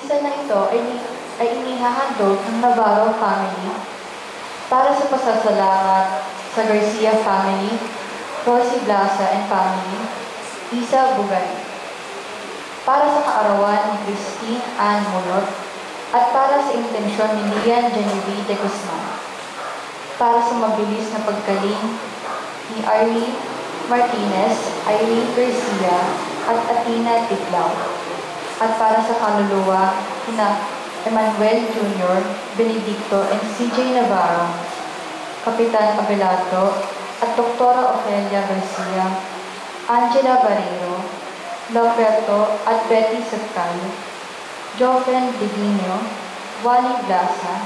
misa na ito ay inihahandog ng Navarro family para sa pasasalamat sa Garcia family, Rosie Blasa and family, Isa Bugay, para sa kaarawan ni Christine Ann Mulot, at para sa intensyon ni Lian Genevieve de Guzman, para sa mabilis na paggaling ni Irene Martinez, Irene Garcia, at Athena Tiglao, at para sa kaluluwa kina Emmanuel Jr., Benedicto, and CJ Navarro, Kapitan Abelardo, at Doktora Ofelia Garcia, Angela Barrero, Lauberto at Betty Sepcal, Joven Divino, Wally Blasa,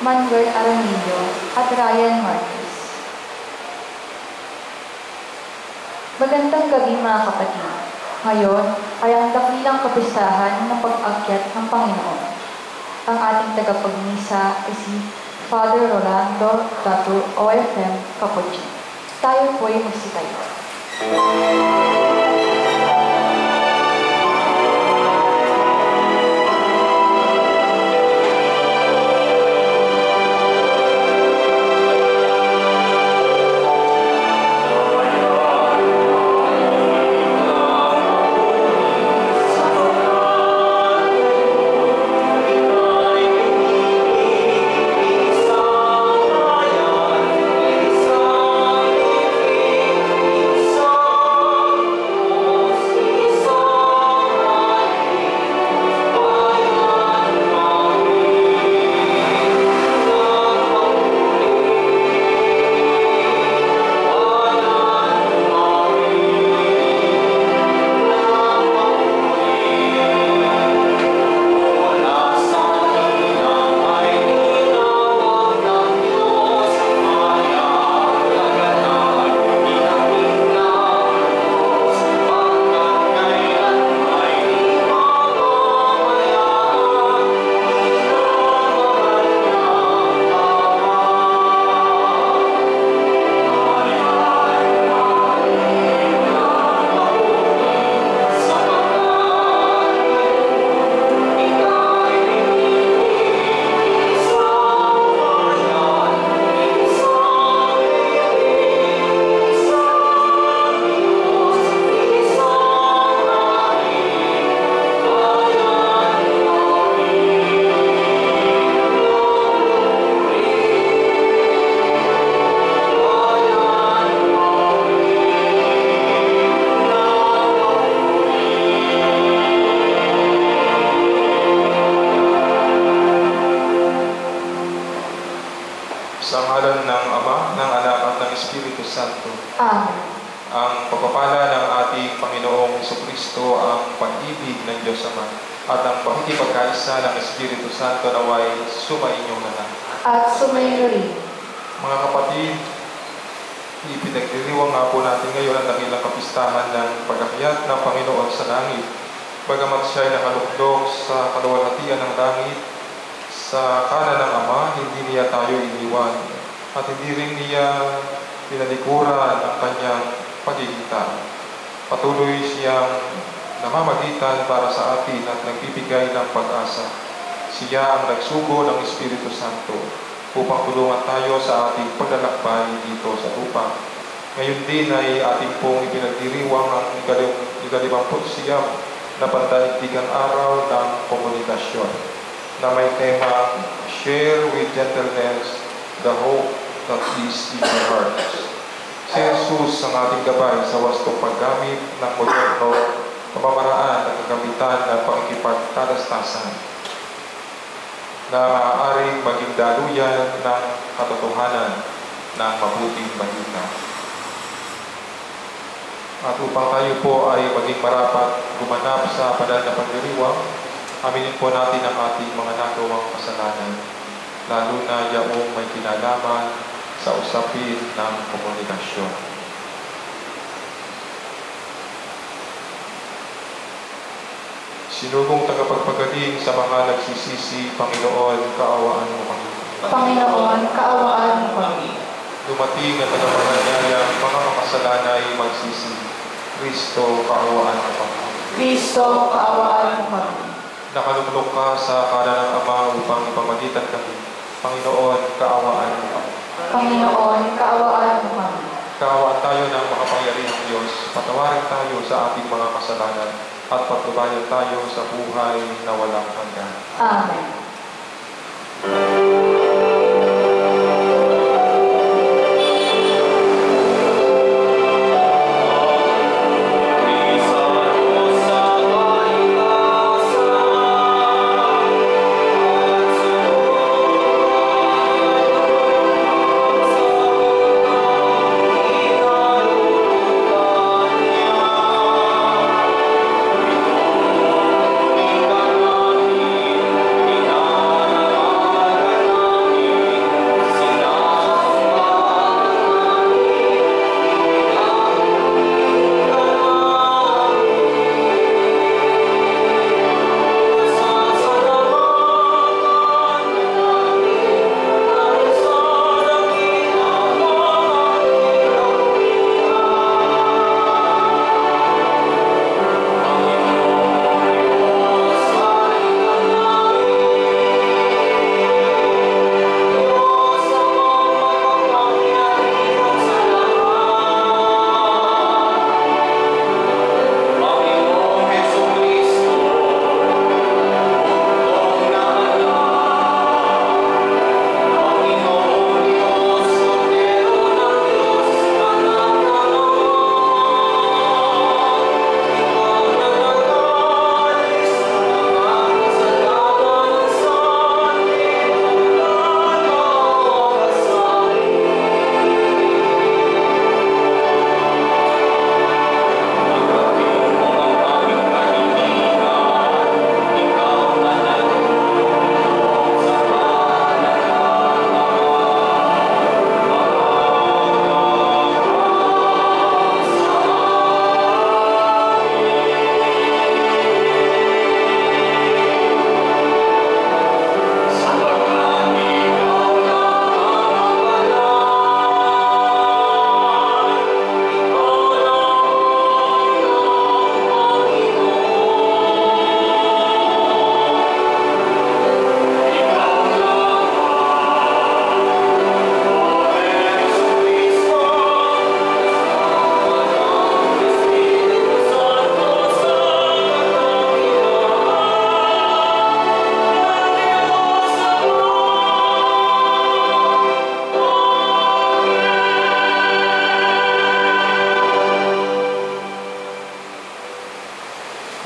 Manuel Aramillo, at Ryan Marquez. Magandang gabi mga kapatid. Ngayon ay ang dakilang kapistahan ng pag-akyat ng Panginoon. Ang ating tagapagmisa ay si Father Rolando Datu OFM Capuchin. Tayo po ay magsitayo. Sa ngalan ng Ama, ng Anak at ng Espiritu Santo. Amen. Ang pagpapala ng ating Panginoong Jesucristo, ang pag-ibig ng Diyos Ama, at ang pakikipagkaisa ng Espiritu Santo naway sumainyong lahat. At sumainyo rin. Mga kapatid, ipinagdiriwang nga po natin ngayon ang dakilang kapistahan ng pag-akyat ng Panginoon sa langit. Bagamat siya ay nakalukdok sa kaluwalhatian ng langit, sa kanan ng Ama, hindi niya tayo iniwan at hindi rin niya pinalikuran ang kanyang pagiging tao. Patuloy siyang namamagitan para sa atin at nagbibigay ng pag-asa. Siya ang nagsugo ng Espiritu Santo upang tulungan tayo sa ating paglalakbay dito sa lupa. Ngayon din ay ating pong ipinagdiriwang ang ika-50 na pandaigdigang araw ng komunikasyon na may tema, Share with Gentleness the Hope that is in your hearts. Si Jesus ang ating gabay sa wastong paggamit ng moderno pamamaraan at kagamitan ng pakikipagkalastasan na maaaring maging daluyan ng katotohanan ng mabuting balita. At upang tayo po ay maging marapat gumanap sa banal na pagdiriwang, aminin po natin ang ating mga nagawang kasalanan, lalo na yaong may kinalaman sa usapin ng komunikasyon. Sinugong tagapagpagaling sa mga nagsisisi, Panginoon, kaawaan mo kami. Panginoon, kaawaan mo kami. Dumating at nagpapanyayang mga makasalanay magsisi. Kristo, kaawaan mo kami. Kristo, kaawaan mo kami. Nakalulok ka sa kanan ng Ama upang ipamagitan kami. Panginoon, kaawaan mo kami. Panginoon, kaawaan mo kami. Kaawaan tayo ng makapangyarihang Diyos. Patawarin tayo sa ating mga kasalanan at patnubayan tayo sa buhay na walang hanggan. Amen.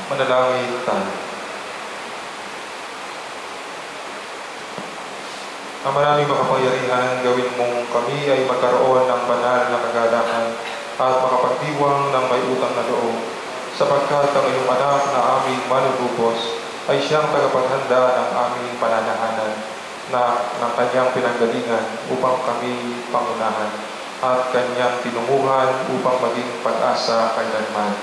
Manalangin tayo. Ang maraming makapangyarihan, gawin mong kami ay magkaroon ng banal na kagalakan at makapagdiwang ng may utang na loob, sapagkat ang iyong anak na aming manunubos ay siyang tagapaghanda ng aming pananahanan na ng kanyang pinanggalingan upang kami pangunahan at kanyang tinunguhan upang maging pag-asa kailanman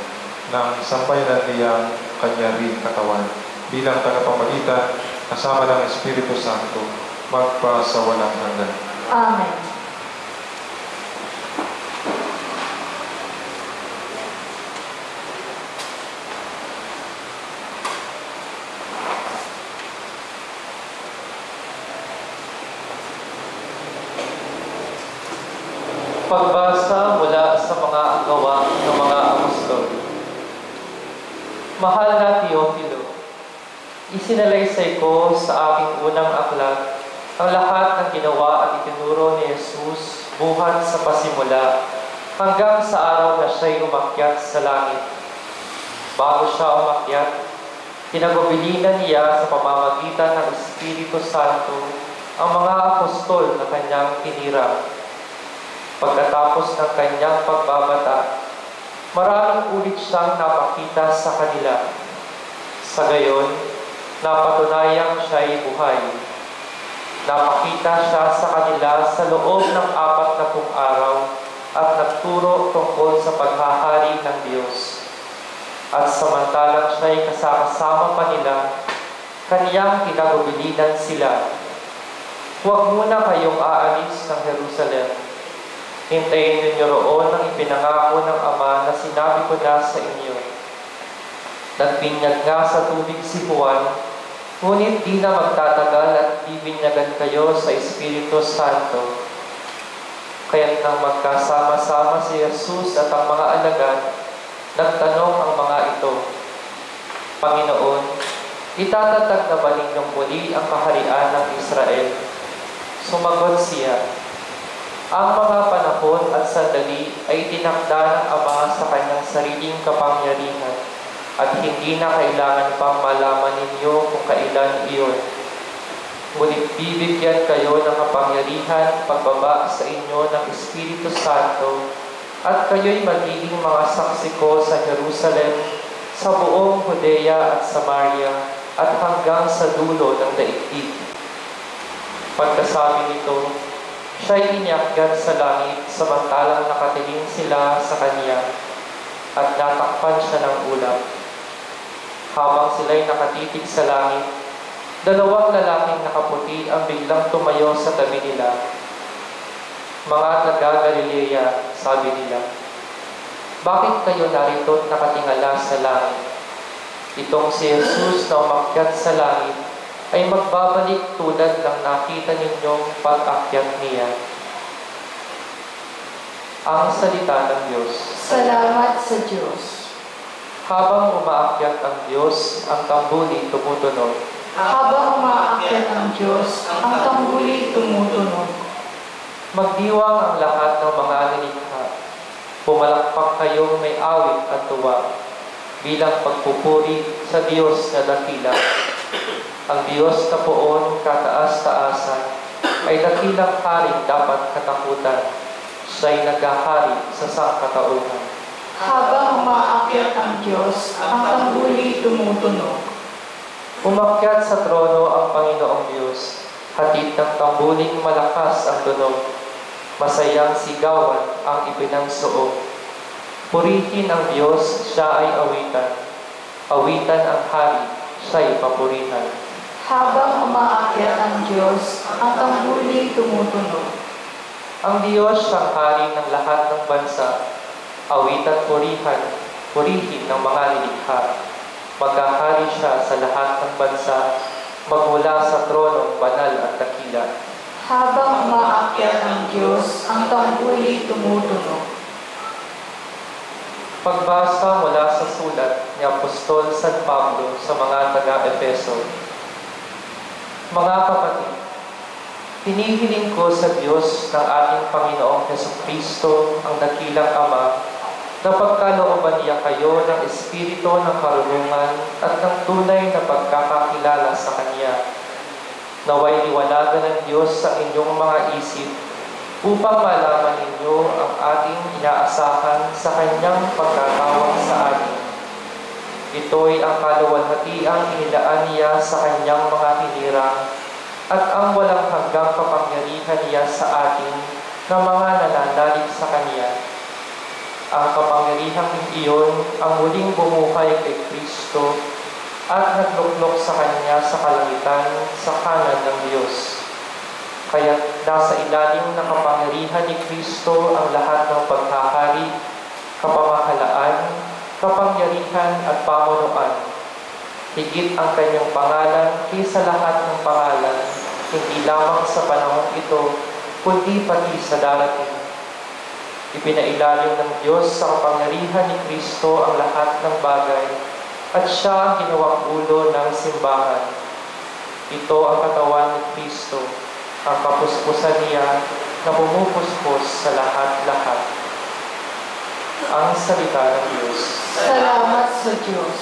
ng sambayanan niyang kanya rin katawan bilang tagapamagitan kasama ng Espiritu Santo magpa sa walang hanggan. Amen. Pagbasa mula sa mga gawa ng mga apostol. Mahal na Teofilo, isinalaysay ko sa aking unang aklat ang lahat ng ginawa at itinuro ni Jesus buhat sa pasimula hanggang sa araw na siya'y umakyat sa langit. Bago siya umakyat, pinagubilinan niya sa pamamagitan ng Espiritu Santo ang mga apostol na kanyang tinira. Pagkatapos ng kanyang pagbabata, maraming ulit siyang napakita sa kanila. Sa gayon, napatunayang siya'y buhay. Napakita siya sa kanila sa loob ng 40 araw at nagturo tungkol sa paghahari ng Diyos. At samantalang siya'y kasama pa nila, kaniyang kinagubilinan sila. Huwag muna kayong aalis ng Jerusalem. Hintayin ninyo roon ang ipinangako ng Ama na sinabi ko na sa inyo. Nagbinyag nga sa tubig si Juan Ngunit di na magtatagal at bibinyagan kayo sa Espiritu Santo. Kaya't nang magkasama-sama si Jesus at ang mga alagad, nagtanong ang mga ito, Panginoon, itatatag na ba ninyong muli ang kaharian ng Israel? Sumagot siya, ang mga panahon at sandali ay tinakda ng Ama sa kanyang sariling kapangyarihan at hindi na kailangan pang malaman ninyo kung kailan iyon. Ngunit bibigyan kayo ng kapangyarihan pagbaba sa inyo ng Espiritu Santo at kayo'y magiging mga saksi ko sa Jerusalem, sa buong Judea at Samaria at hanggang sa dulo ng daigdig. Pagkasabi nito, siya'y iniakyat sa langit samantalang nakatiling sila sa kanya at natakpan siya ng ulap. Habang sila'y nakatitig sa langit, dalawang lalaking nakaputi ang biglang tumayo sa tabi nila. Mga taga-Galilea, sabi nila, bakit kayo narito at nakatingala sa langit? Itong si Jesus na umakyat sa langit ay magbabalik tulad ng nakita ninyong pag-akyat niya. Ang salita ng Diyos. Salamat sa Diyos. Habang umaakyat ang Diyos, ang tambuli tumutunog. Habang umaakyat ang Diyos, ang tambuli tumutunog. Magdiwang ang lahat ng mga nilikha. Pumalakpak kayong may awit at tuwa bilang pagpupuri sa Diyos na dakila. Ang Diyos na poon kataas-taasan ay dakilang haring dapat katakutan. Siya'y naghahari sa sangkatauhan. Habang umaakyat ang Diyos, ang tambuli tumutunog. Umakyat sa trono ang Panginoong Diyos. Hatid ng tambuling malakas ang tunog. Masayang sigawan ang ipinangsuot. Purihin ang Diyos, siya ay awitan. Awitan ang hari, siya'y papurihan. Habang umaakyat ang Diyos, ang tambuli tumutunog. Ang Diyos siyang hari ng lahat ng bansa. Awitan purihin ng mga nilikha. Magkahari siya sa lahat ng bansa, magmula sa tronong banal at dakila. Habang umaakyat ang Diyos, ang tambuli tumutunog. Pagbasa mula sa sulat ni Apostol San Pablo sa mga taga-Efeso. Mga kapatid, hinihiling ko sa Diyos ng ating Panginoong Jesucristo, ang dakilang Ama, na pagkalooban niya kayo ng espiritu ng karunungan at ng tunay na pagkakakilala sa Kanya. Naway liwanagan ng Diyos sa inyong mga isip upang malaman ninyo ang ating inaasahan sa Kanyang pagkatawag sa atin. Ito'y ang kaluwalhatiang inilaan niya sa Kanyang mga hinirang at ang walang hanggang kapangyarihan niya sa atin na mga nananalig sa Kanya. Ang kapangyarihang iyon ang muling bumuhay kay Kristo at nagluklok sa Kanya sa kalangitan sa kanan ng Diyos. Kaya't nasa ilalim ng kapangyarihan ni Kristo ang lahat ng paghahari, kapamahalaan, kapangyarihan at pamunuan. Higit ang Kanyang pangalan kaysa lahat ng pangalan, hindi lamang sa panahon ito, kundi pati sa darating. Ipinailalim ng Diyos sa kapangyarihan ni Kristo ang lahat ng bagay at siya ang ginawang ulo ng simbahan. Ito ang katawan ni Kristo, ang kapuspusan niya na pumupuspos sa lahat-lahat. Ang salita ng Diyos. Salamat sa Diyos.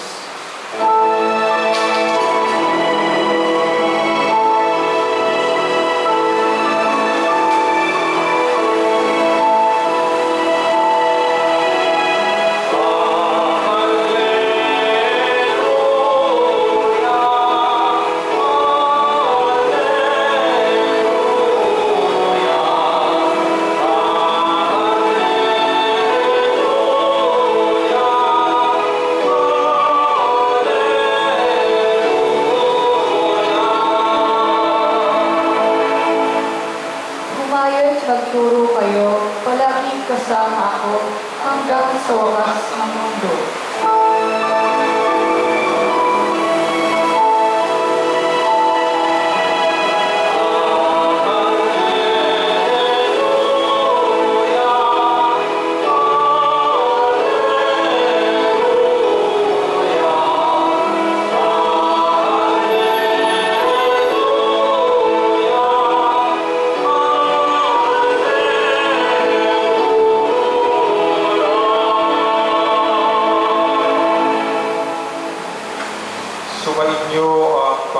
Magturo kayo, palaging kasama ako hanggang sa wakas ng mundo.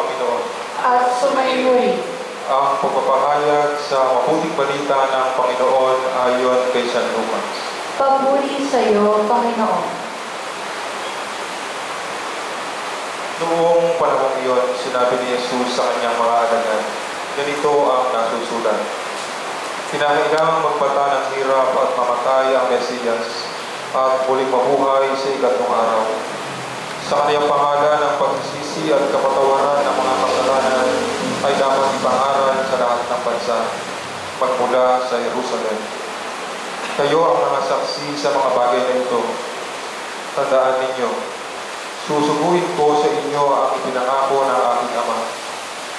Panginoon. At sumainyo rin. Ang pagpapahayag sa mabuting balita ng Panginoon ayon kay San Lucas. Papuri sa iyo, Panginoon. Noong panahong iyon, sinabi ni Jesus sa kanyang mga alagad, ganito ang nasusulat. Kinakailangang magpata ng hirap at mamatay ang Mesiyas at muling mabuhay sa ikatlong araw. Sa kaniyang pangalan ng pagsisisi at kapatawaran ng mga kasalanan ay dapat ipangaral sa lahat ng bansa, magmula sa Jerusalem. Kayo ang mga saksi sa mga bagay na ito. Tandaan ninyo, susuguin ko sa inyo ang ipinangako ng aking Ama.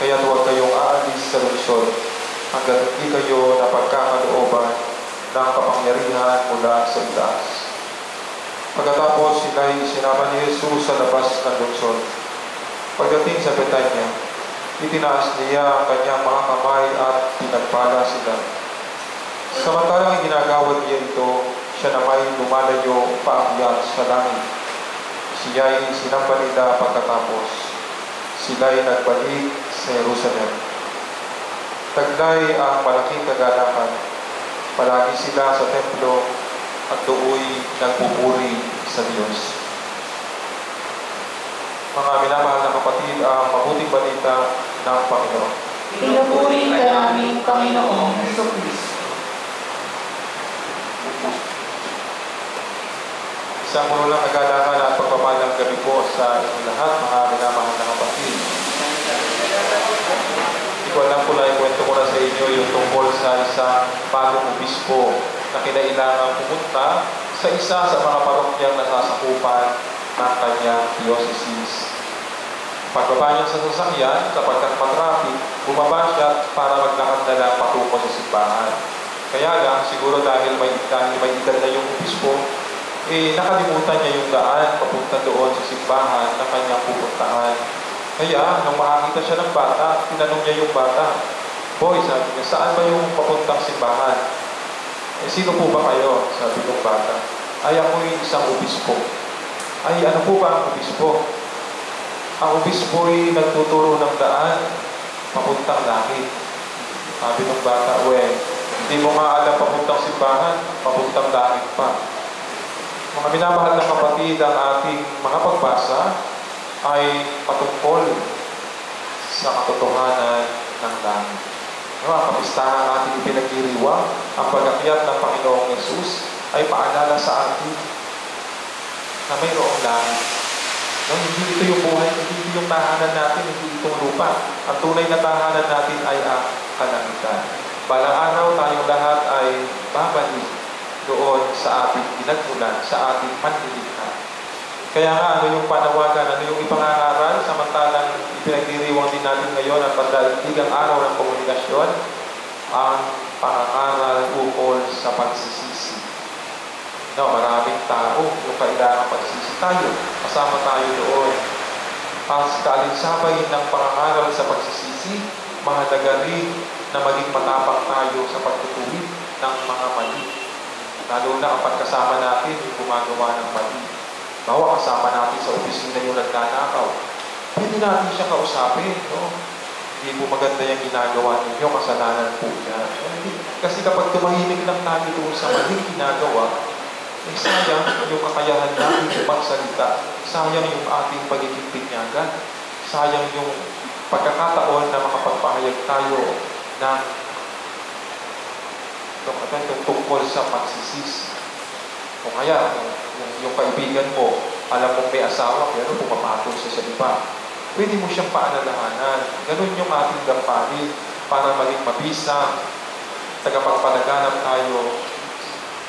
Kaya huwag kayong aalis sa lungsod hanggat hindi kayo napagkakalooban ng kapangyarihan mula sa itaas. Pagkatapos sila'y sinama ni Jesus sa labas ng lungsod. Pagdating sa Betanya, itinaas niya ang kanyang mga kamay at pinagpala sila. Samantalang ginagawa niya ito, siya na may lumalayo paakyat sa langit. Siya'y sinamba nila pagkatapos. Sila'y nagbalik sa Jerusalem. Taglay ang malaking kagalakan. Palagi sila sa templo at do'y nagpupuri sa Diyos. Mga minamahal na kapatid, ang mabuting balita ng Panginoon. Pinupuri ka namin, Panginoong Jesucristo. Isang mulang kagalakan at pagpapalang gabi po sa inyong lahat, mga minamahal na kapatid. Hindi ko alam kung naikwento ko na sa inyo yung tungkol sa isang bagong obispo na kinailangan pumunta sa isa sa mga parokyang nasasakupan ng kanyang diocese. Pagbaba niya sa sasakyan, sapagkat matraffic, bumaba siya para maglakad na lang patungo sa simbahan. Kaya lang, siguro dahil may edad na yung obispo, nakalimutan niya yung daan papunta doon sa simbahan na kanyang pupuntahan. Kaya, nung makakita siya ng bata, tinanong niya yung bata, "Boy," sabi niya, "saan ba yung papuntang simbahan?" "Sino po ba kayo?" sabi ng bata. "Ay, ako'y isang obispo." "Ay, ano po ba ang obispo?" "Ang obispo'y nagtuturo ng daan papuntang langit." Sabi ng bata, "Hindi mo nga alam papuntang simbahan, papuntang langit pa." Mga minamahal na kapatid, ang ating mga pagbasa ay patungkol sa katotohanan ng langit. Ang kapistahan ng ating ipinagdiriwang, ang pag-akyat ng Panginoong Yesus ay paalala sa atin na mayroong langit. Hindi ito yung buhay, hindi ito yung tahanan natin, hindi itong lupa. Ang tunay na tahanan natin ay ang kalangitan. Balang araw tayong lahat ay babalik doon sa ating pinagmulan, sa ating panlilikha. Kaya nga, ano yung panawagan, ano yung ipangangaral, samantalang ipinagdiriwang din natin ngayon ang pandaigdigang araw ng komunikasyon, ang pangangaral ukol sa pagsisisi. Maraming tao yung kailangan pagsisisi tayo, kasama tayo doon. As kaalinsabay ng pangangaral sa pagsisisi, mahalaga rin na maging matapang tayo sa pagtutuwid ng mga mali. Lalo na kapag kasama natin yung gumagawa ng mali. Bawa kasama natin sa opisina yung nagnanakaw. Pwede natin siya kausapin, no? Hindi po maganda yung ginagawa ninyo, kasalanan po yan. Kasi kapag tumahimik lang tayo doon sa maling ginagawa, sayang yung kakayahan natin magsalita. Sayang yung ating pagiging binyagan. Sayang yung pagkakataon na makapagpahayag tayo ng tungkol sa pagsisisi. O kaya, yung kaibigan mo, alam mong may asawa, pero pumapatol siya sa iba. Pwede mo siyang paalalahanan. Ganun yung ating gampanin para maging mabisa, tagapagpalaganap tayo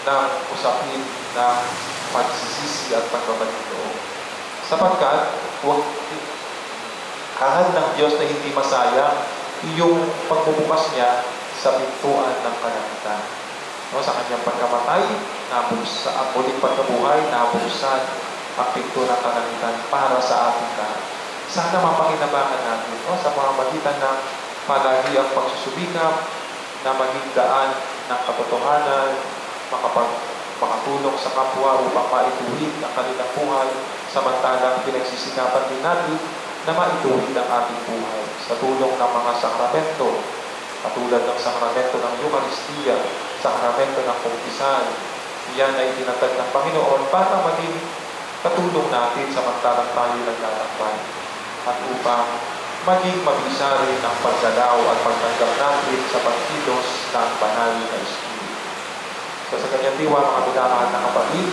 ng usapin ng pagsisisi at pagbabalik loob. Sapagkat, hangad ng Diyos na hindi masayang yung pagbubukas niya sa pintuan ng kalangitan. Sa kanyang pagkamatay, nabuksan, ang muling pagkabuhay, nabuksan ang pinto ng kalangitan para sa ating lahat. Sana mapakinabangan natin sa pamamagitan ng palagiang pagsusubikap na maging daan ng katotohanan, makatulong sa kapwa upang maituwid ang kanilang buhay, samantalang pinagsisikapan din natin na maituwid ang ating buhay sa tulong ng mga sakramento, katulad ng sakramento ng Eucharistia, sakramento ng kumpisan. Yan ay tinatag ng Panginoon para maging katulong natin samantalang tayo naglalakbay at upang maging mabisa rin ang pagdalaw at pagtanggap natin sa pagkilos ng banal na Espiritu. So sa kanyang diwa, mga minamahal na kapatid,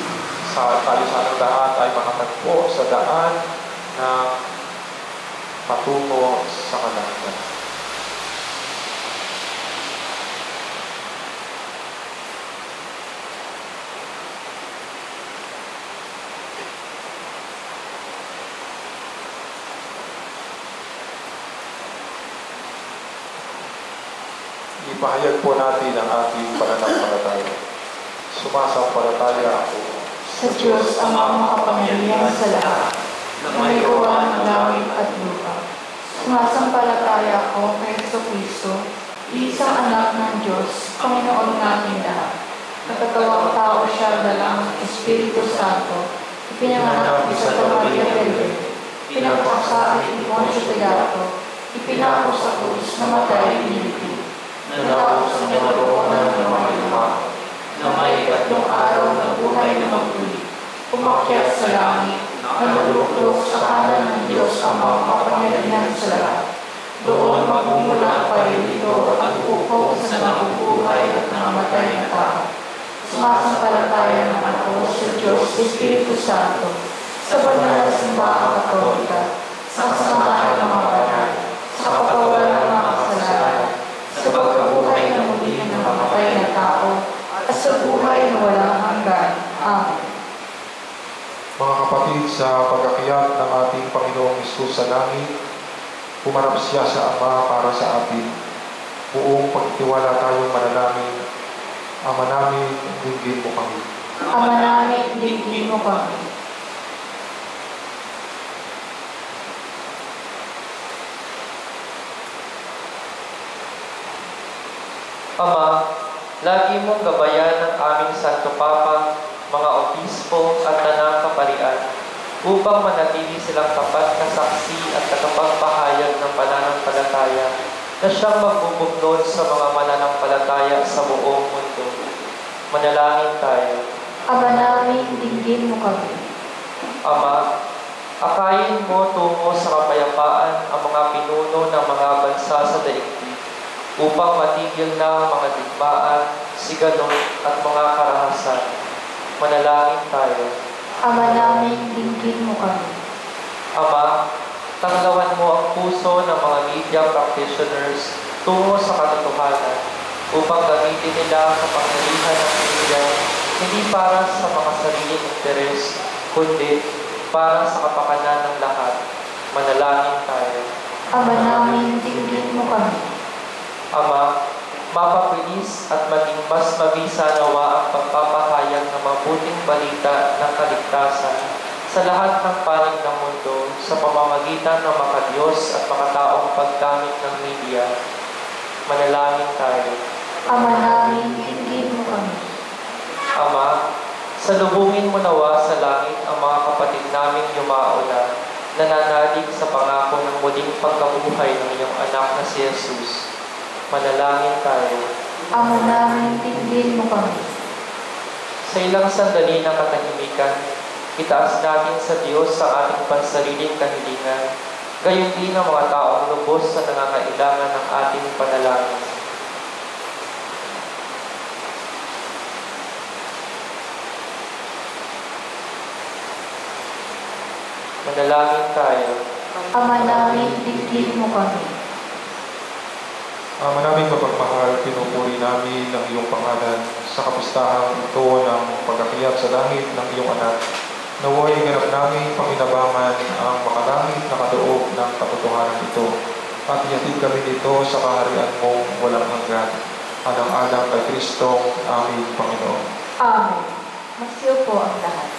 tayo sa ating lahat ay makatagpo sa daan na patungo sa kalangitan. Ipahayag po natin ang ating pananampalataya. Sumasampalataya ako Sa Diyos ang makapangyarihan sa lahat, na may gawa ng langit at lupa. Sumasampalataya ako kay Kristo, isang anak ng Diyos, Panginoon namin lahat. Nagkatawang tao siya dalang Espiritu Santo, ipinanganak sa Maria Virgen, pinagpakasakit ni Poncio Pilato, ipinako sa krus, namatay, inilipid. Natapos ang kinalooban ng mga luma, na may ikatlong araw na buhay na magpuli, umakyat sa langit, naluluklo sa kanan ng Diyos ang mga kapangyarihan sa lahat. Doon magmumula pa rin ito at upo sa nabubuhay at nangamatay na tao. Sumasampalataya naman ako sa Diyos Espiritu Santo, sa banal na simbahang Katolika, sa samahan ng mga banal, sa kapatawaran ng mga kasalanan, sa pagkabuhay na muli ng namatay na tao, at sa buhay na walang hanggan. Amen. Mga kapatid, sa pag-akyat ng ating Panginoong Hesus sa langit, pumarap siya sa Ama para sa atin. Buong pagtitiwala tayong manalangin. Ama namin, dinggin mo kami. Ama namin, dinggin mo kami. Ama, lagi mong gabayan ang aming Santo Papa, mga obispo at tanang kaparian, upang manatili silang tapat na saksi at tagapagpahayag ng pananampalataya na siyang magbubuklod sa mga mananampalataya sa buong mundo. Manalangin tayo. Ama namin, dinggin mo kami. Ama, akayin mo tungo sa kapayapaan ang mga pinuno ng mga bansa sa daigdig, upang matigil na ang mga digmaan, sigalot at mga karahasan. Manalangin tayo. Ama namin, dinggin mo kami. Ama, tanglawan mo ang puso ng mga media practitioners tungo sa katotohanan upang gamitin nila ang kapangyarihan ng media hindi para sa mga sariling interes, kundi para sa kapakanan ng lahat. Manalangin tayo. Ama namin, dinggin mo kami. Ama, mapapilis at maging mas mabisa nawa ang pagpapahayag ng mabuting balita ng kaligtasan sa lahat ng panig ng mundo sa pamamagitan ng makadiyos at makataong paggamit ng media. Manalangin tayo. Ama namin, dinggin mo kami. Ama, salubungin mo nawa sa langit ang mga kapatid naming yumao na nananalig sa pangako ng muling pagkabuhay ng iyong anak na si Jesus. Manalangin tayo. Ama namin, dinggin mo kami. Sa ilang sandali ng katahimikan, itaas natin sa Diyos ang ating pansariling kahilingan, gayon din ang mga taong lubos sa nangangailangan ng ating panalangin. Manalangin tayo. Ama namin, dinggin mo kami. Ama naming mapagmahal, pinupuri namin ang iyong pangalan sa kapistahan ito ng pag-akyat sa langit ng iyong anak. Naway ganap namin panginabangan ang makalangit na kaloob ng katotohanan ito at ihatid kami dito sa kaharian mong walang hanggan. Alang-alang kay Kristo, aming Panginoon. Amen. Magsiyo po ang lahat.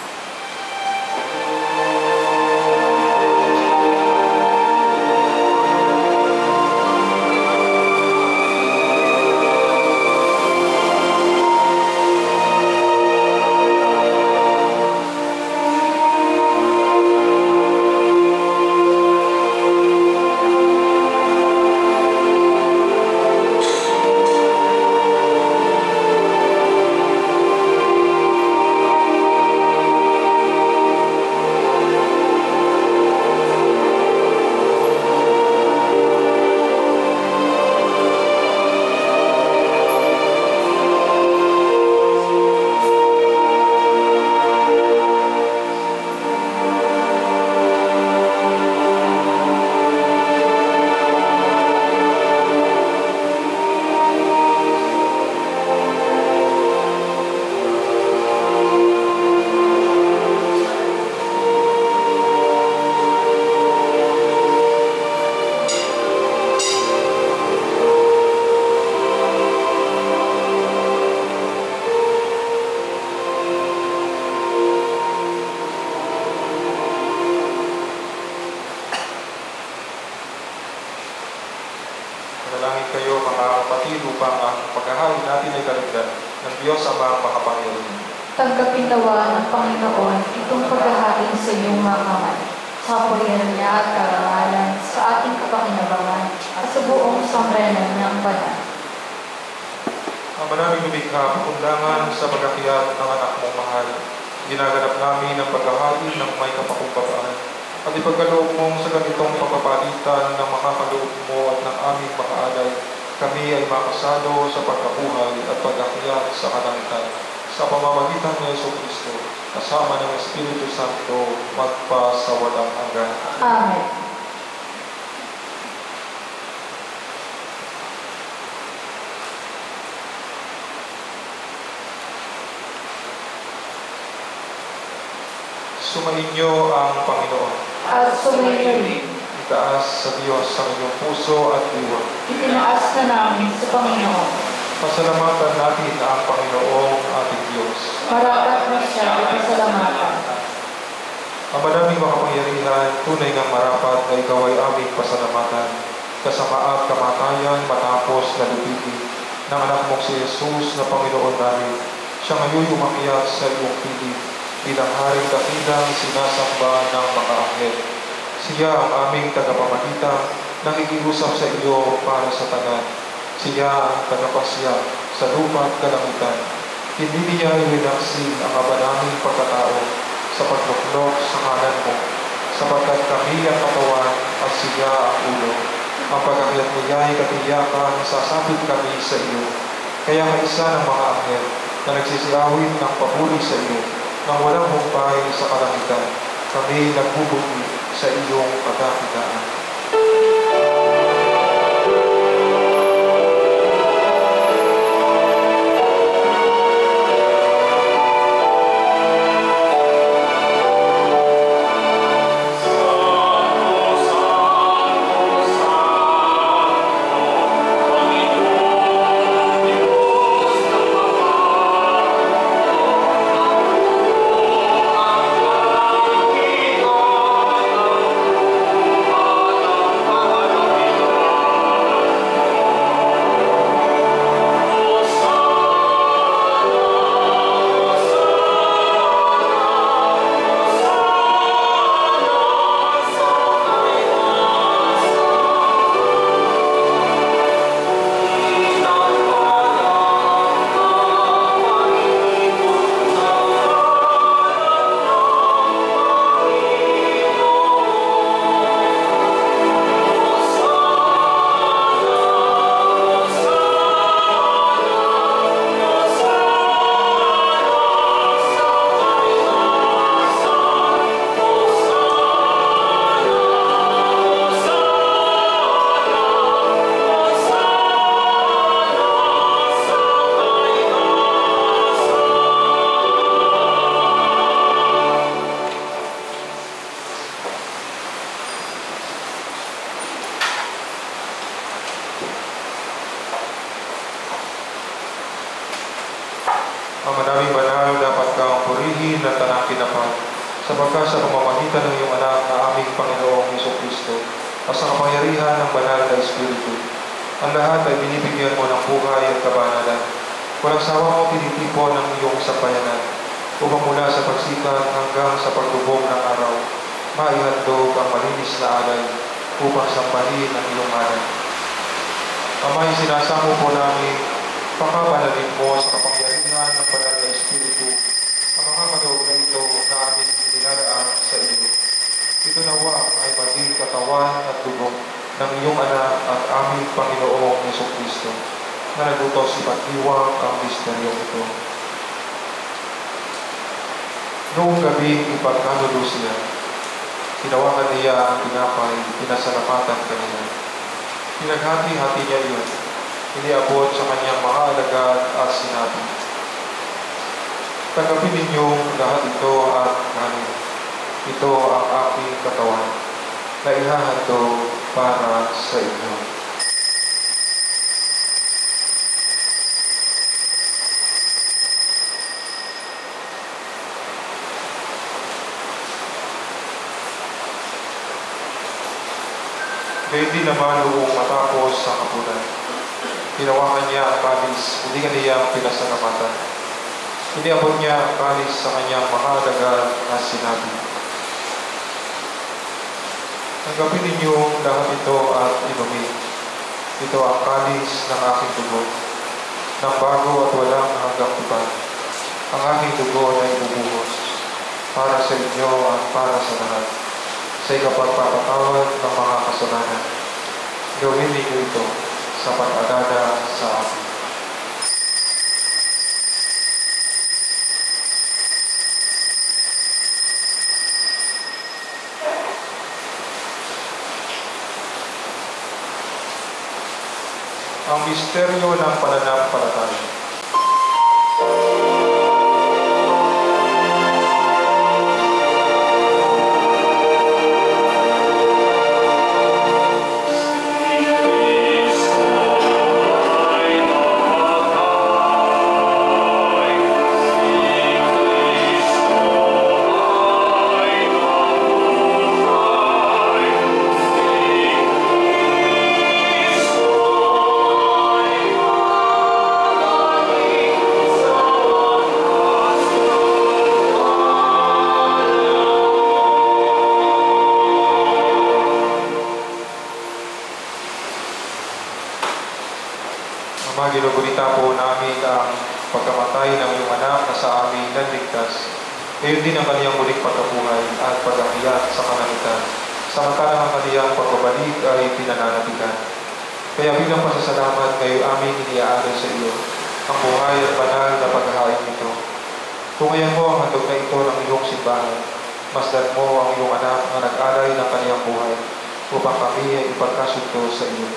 Manalangin kayo mga kapatid upang ang paghahain natin ay kalugdan ng Diyos Amang makapangyarihan. Tanggapin nawa ng Panginoon itong paghahain sa iyong mga kamay, sa kapurihan niya at karangalan, sa ating kapakinabangan, at sa buong sambayanan ng banal. Ang manaming lumikha, pakundangan sa pag-akyat ng anak mong mahal. Ginaganap namin ang paghahain ng may kapakumbabaan. At ipagkaloob mong sa ganitong pagpapalitan ng mga kaloob mo at ng aming mga alay, kami ay makasalo sa pagkabuhay at pag-akyat sa kalangitan. Sa pamamagitan ni Jesucristo, kasama ng Espiritu Santo, magpa sa walang hanggan. Amen. Sumainyo ang Panginoon. At sumainyo rin, Itaas sa Diyos ang inyong puso at diwa. itinaas na namin sa Panginoon. Pasalamatan natin ang Panginoong ating Diyos. Marapat na siya ipasalamatan. Ang madaming makapangyarihan, tunay ng marapat na ikaw ay aming pasalamatan. Kasama at kamatayan matapos na lupigin ng anak mong si Jesus na Panginoon namin. Siya ngayon umakyat sa iyong piling bilang haring dakilang sinasamba ng mga anghel. Siya ang aming tagapamagitan na nakikiusap sa iyo para sa tanan. Siya ang tagapasya sa lupa at kalangitan. Hindi niya iwinaksin ang aba naming pagkatao sa pagluklok sa kanan mo, sapagkat kami ang katawan at siya ang ulo. Ang pag-akyat niya ay katiyakan, sasapit kami sa iyo. Kaya kaisa ng mga anghel na nagsisiawit ng papuri sa iyo, nang walang humpay sa kalangitan, kami nagbubuti sa iyong pagkakitaan. Ang manaming banal, dapat kang purihin at tanang kinapan, sapagkat sa pamamagitan ng iyong anak na aming Panginoong Jesucristo, at sa kapangyarihan ng banal na Espiritu, ang lahat ay binibigyan mo ng buhay at kabanalan. Walang sawa mo tinitipon ng iyong sampayanan, upang mula sa pagsikat hanggang sa pagdubog ng araw, maihandog ang malinis na alay upang sambahin ang iyong ngalan. Amay, sinasamo po namin, pakapanalin mo sa kapangyarihan ng banal na Espiritu ang mga kaloob na ito na aming inilalaan sa iyo. Ito nawa ay maging katawan at dugo ng iyong anak at aming Panginoong Jesucristo na nagutos ipagdiwang ang misteryong ito. Noong gabi ipagkanulo siya, tinawagan niya ang tinapay, pinasalamatan kanila. Pinaghati-hati niya iyon, iniabot sa kanyang mga alagad at sinabi, "Tanggapin ninyong lahat ito at kanin. Ito ang aking katawan na ihahandog para sa inyo." Gayon din naman noong matapos sa kapunan. Hinawakan niya ang kalis, hindi kaniyang pinasalamatan. Iniabot niya ang kalis sa kanyang mga alagad na sinabi, "Tanggapin ninyo lahat ito at inumin. Ito ang kalis ng aking dugo, ng bago at walang hanggang tipan. Ang aking dugo na ibubuhos para sa inyo at para sa lahat, sa ikapagpapatawad ng mga kasalanan. Gawin ninyo ito sa pag-alala sa akin." Ang misteryo ng pananampalataya. Ama, ginugunita po namin ang pagkamatay ng iyong anak na sa amin nanligtas. Gayon din ang kaniyang muling pagkabuhay at pag-akyat sa kalangitan. Samantalang ang kaniyang pagbabalik ay pinananabigan. Kaya bilang pasasalamat kayo aming iniaalay sa iyo ang buhay at banal na paghahain nito. Tungayan mo ang handog na ito ng iyong simbahan. Masdan mo ang iyong anak na nag-alay ng kaniyang buhay upang kami ay ipagkasundo sa iyo.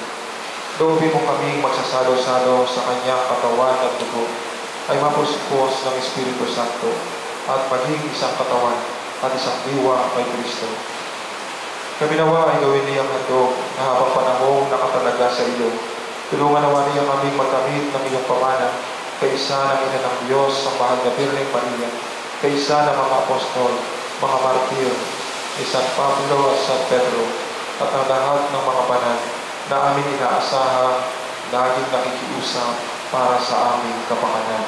Loobin mo kaming magsasalo-salo sa kanyang katawan at dugo ay mapuspos ng Espiritu Santo at maging isang katawan at isang diwa kay Kristo. Kami nawa ay gawin niyang handog na habang panahong nakatalaga sa iyo. Tulungan nawa niya kaming magkamit ng iyong pamana kaysa ng Ina ng Diyos, ang mahal na Birheng Maria, kaysa ng mga apostol, mga martir, ni San Pablo at San Pedro, at ang lahat ng mga banal na aming inaasahan, laging nakikiusap para sa aming kapakanan.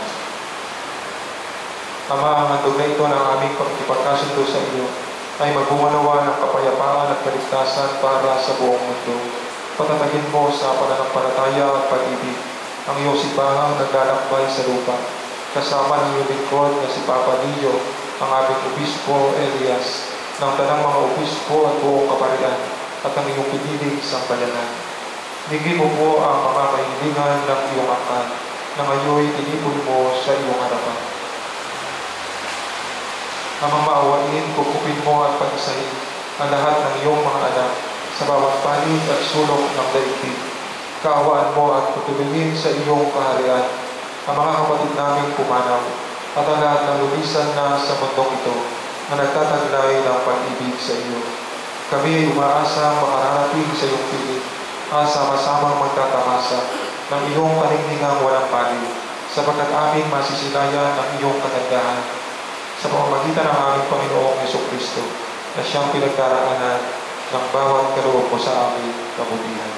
Ama, ang handog na ito ng aming pagkipagkasundo sa iyo ay magbumanawa ng kapayapaan at kaligtasan para sa buong mundo. Patatagin mo sa pananampalataya at pag-ibig ang iyong simbahang naglalakbay sa lupa, kasama ng iyong lingkod na si Papa Leo, ang aming Obispo Elias, ng tanang mga obispo at buong kaparian, at ang iyong piniling sambayanan. Hingin mo po ang mga kahilingan ng iyong angkan na ngayon tinipon mo sa iyong harapan. Amang maawain, kukupin mo at pag-isahin ang lahat ng iyong mga anak sa bawat panig at sulok ng daigdig. Kaawaan mo at patuloyin sa iyong kaharian ang mga kapatid naming pumanaw at ang lahat ng lumisan na sa mundong ito na nagtataglay ng pag-ibig sa iyo. Kami ay umaasang makararating sa iyong piling at sama-samang magtatamasa ng iyong kalingningang walang panig, sapagkat aming masisilayan ng iyong kagandahan sa pamamagitan ng aming Panginoong Jesucristo na siyang pinagdaraanan ng bawat kaloob mo sa aming kabutihan.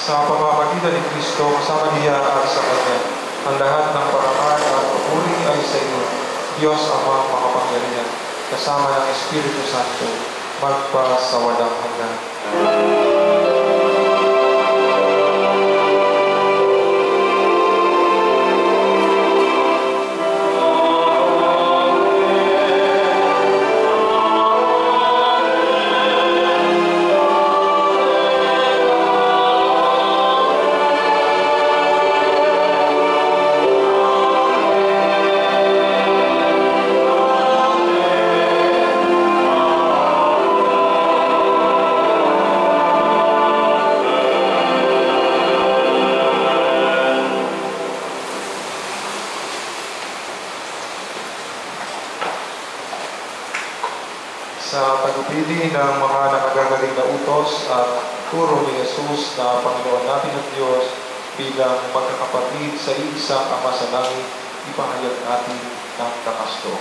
Sa pamamagitan ni Kristo, kasama niya at sa Kanya, ang lahat ng parangal at papuri ay sa iyo, Diyos Amang makapangyarihan, kasama ng Espiritu Santo, magpa sa walang hanggan. Sa pagpili ng mga nakagagaling na utos at turo ni Jesus na Panginoon natin at Diyos bilang magkakapatid sa iisang Ama sa langit, ipahayag natin ng kakasto.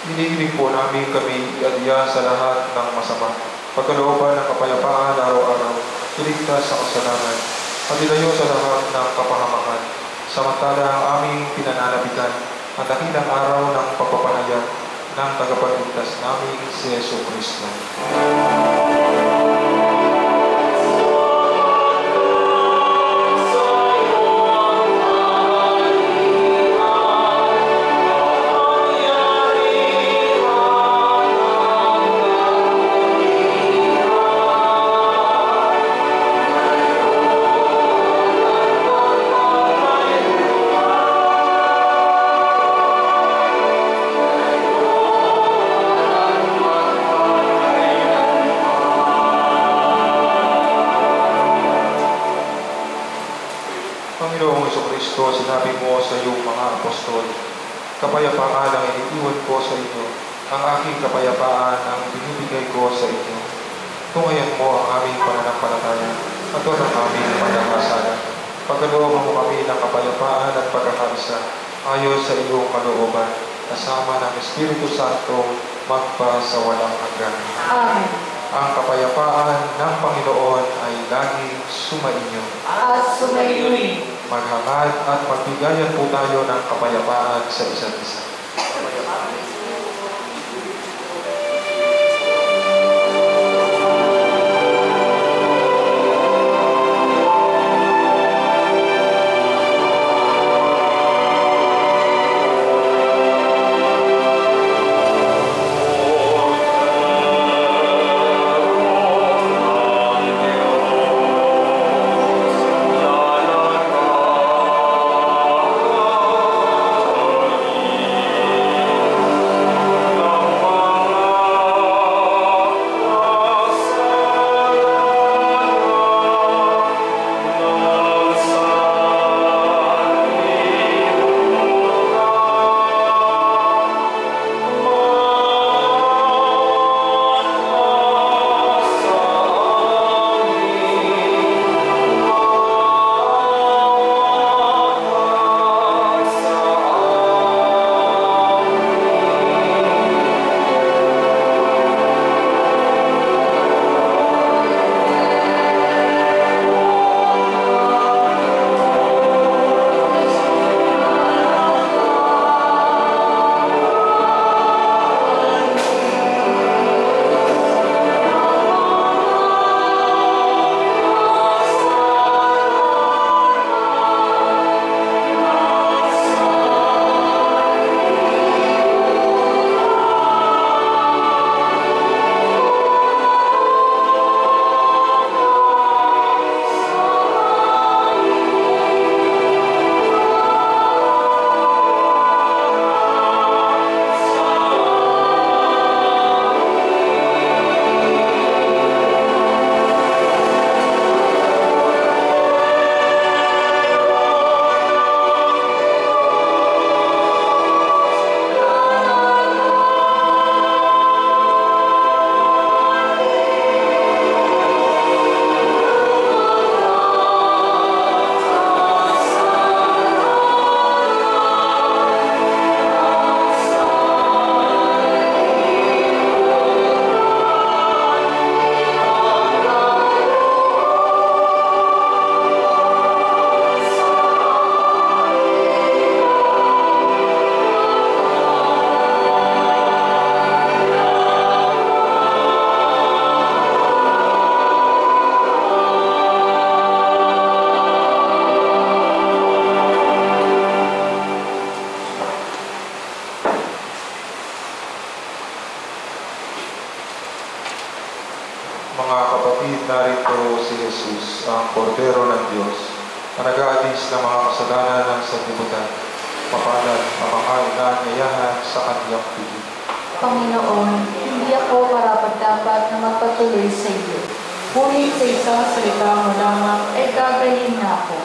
Hinihiling po namin kami iadya sa lahat ng masama, pagkalooban ng kapayapaan araw-araw, iligtas sa kasalanan, at ilayo sa lahat ng kapahamakan, samantala ang aming pinananabikan ang dakilang araw ng pagpapahayag ng tagapagligtas namin si Yesu Kristo. Panginoong Jesucristo, sinabi mo sa iyong mga apostol, kapayapaan ang iniiwan ko sa inyo, ang aking kapayapaan ang binibigay ko sa inyo. Tungayan mo ang aming pananampalataya at huwag ang aming pagkakasalan. Pagkalooban mo kami ng kapayapaan at pagkakaisa ayon sa iyong kalooban, kasama ng Espiritu Santo magpa sa walang hanggan. Amen. Ang kapayapaan ng Panginoon ay laging sumainyo. At sumayo rin. Maghangad at magbigayan po tayo ng kapayapaan sa isa't isa. Mga kapatid, narito si Jesus, ang Kordero ng Diyos, na nag-aalis ng mga kasalanan ng sanlibutan. Mapalad ang mga inaanyayahan sa kaniyang piling. Panginoon, hindi ako karapat-dapat na magpatuloy sa iyo. Ngunit sa isang salita mo lamang ay gagaling na ako.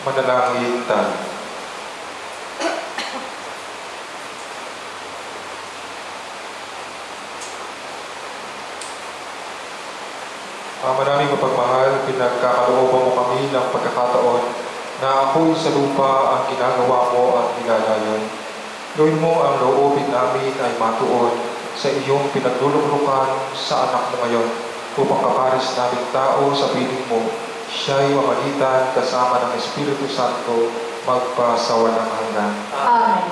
Manalangin tayo. Ama naming mapagmahal, pinagkakalooban mo kami ng pagkakataon na ako'y sa lupa ang ginagawa mo at nilalayon. Gawin mo ang loobin namin ay matuon sa iyong pinagluluklukan sa anak mo ngayon upang kaparis naming tao sa piling mo, siya'y mamalitan kasama ng Espiritu Santo magpasawalang hanggan. Amen.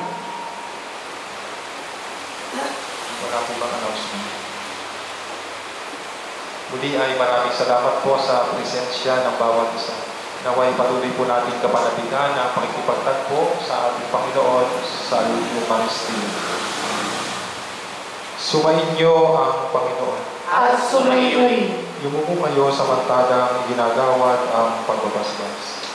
Wala po bang announcement? Muli ay maraming salamat po sa presensya ng bawat isa. Naway patuloy po natin kapanabigan ang pakikipagtagpo sa ating Panginoon sa Eucharistia. Sumainyo ang Panginoon. At sumayo rin. Yumuko kayo samantalang ginagawad ang pagbabasbas.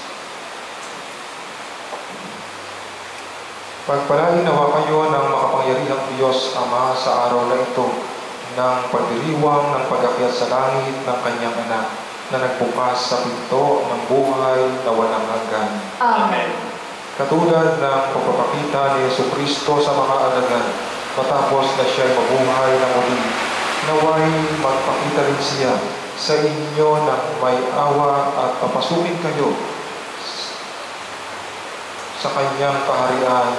Pagpalain nawa kayo ng makapangyarihang Diyos Ama sa araw na ito ng pagdiriwang ng pag-akyat sa langit ng kanyang anak na nagbukas sa pinto ng buhay na walang hanggan. Amen. Katulad ng pagpapakita ni Jesucristo sa mga alagad matapos na siya'y mabuhay na muli, naway magpakita rin siya sa inyo ng may awa at papasukin kayo sa kanyang kaharian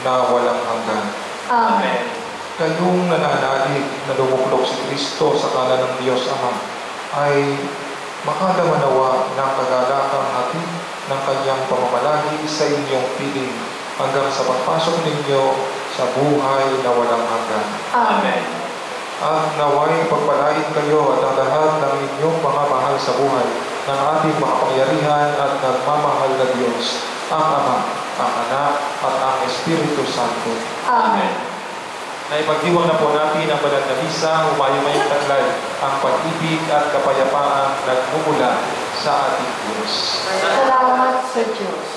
na walang hanggan. Amen. Kayong nananalig na lumuklok si Kristo sa kanan ng Diyos Ama ay makadamanawa ng kagalakang hati ng kanyang pamamalagi sa inyong piling hanggang sa pagpasok ninyo sa buhay na walang hanggan. Amen. At naway pagpalain kayo at ang lahat ng inyong mga mahal sa buhay ng ating makapangyarihan at nagmamahal na Diyos, ang Ama, ang Anak, at ang Espiritu Santo. Amen. Naipagdiwang na po natin ang banal na misa, humayo-mayong taglay ang pag-ibig at kapayapaan nagmumula sa ating Diyos. Salamat sa Diyos.